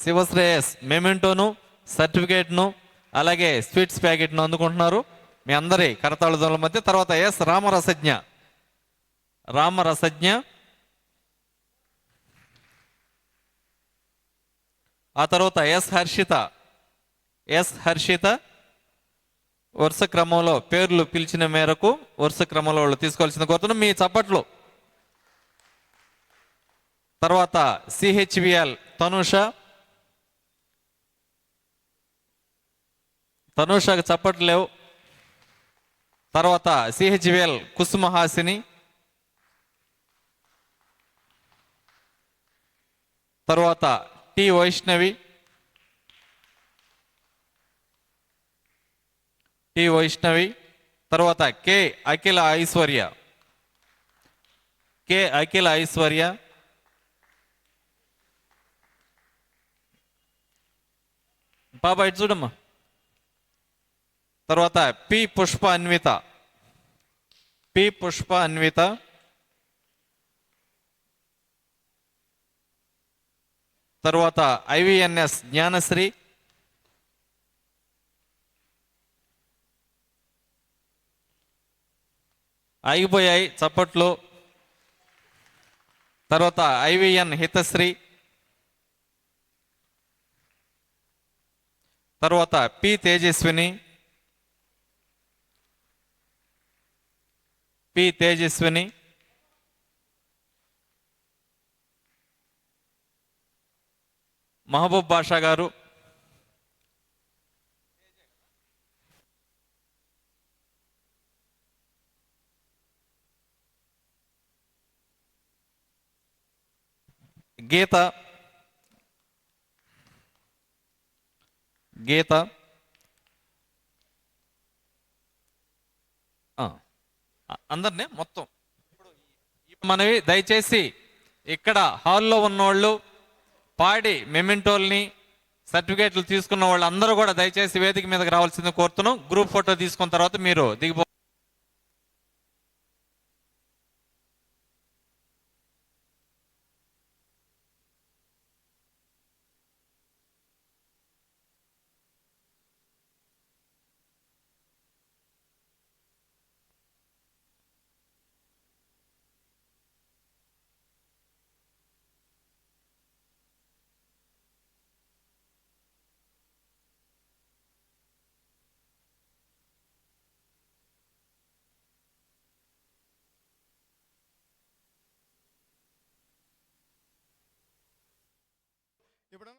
శివశ్రేయస్ మెమెంటోను, సర్టిఫికేట్ను, అలాగే స్వీట్స్ ప్యాకెట్ను అందుకుంటున్నారు మీ అందరి కరతాళ మధ్య. తర్వాత ఎస్ రామరసజ్ఞ, ఆ తర్వాత ఎస్ హర్షిత వరుస క్రమంలో పేర్లు పిలిచిన మేరకు వరుస క్రమంలో వాళ్ళు తీసుకోవాల్సింది కోరుతున్నాం మీ చప్పట్లు. తర్వాత సిహెచ్విఎల్ తనూషకు చప్పట్లు లేవు. తర్వాత సిహెచ్విఎల్ కుసుమహాసిని, తర్వాత టి వైష్ణవి, తర్వాత కె అఖిల ఐశ్వర్య, బాబా ఇటు చూడమ్మా. తర్వాత పి పుష్ప అన్విత, తర్వాత ఐవిఎన్ఎస్ జ్ఞానశ్రీ, ఆగిపోయాయి చప్పట్లు. తర్వాత ఐవిఎన్ హితశ్రీ, తర్వాత పి తేజస్విని, మహబూబ్ బాషా గారు, గీత, అందరినీ మొత్తం మనవి. దయచేసి ఇక్కడ హాల్లో ఉన్నవాళ్ళు పాడి మెమెంటోల్ని సర్టిఫికేట్లు తీసుకున్న వాళ్ళు అందరూ కూడా దయచేసి వేదిక మీదకి రావాల్సింది కోరుతున్నాం. గ్రూప్ ఫోటో తీసుకున్న తర్వాత మీరు దిగిపో. ఇప్పుడు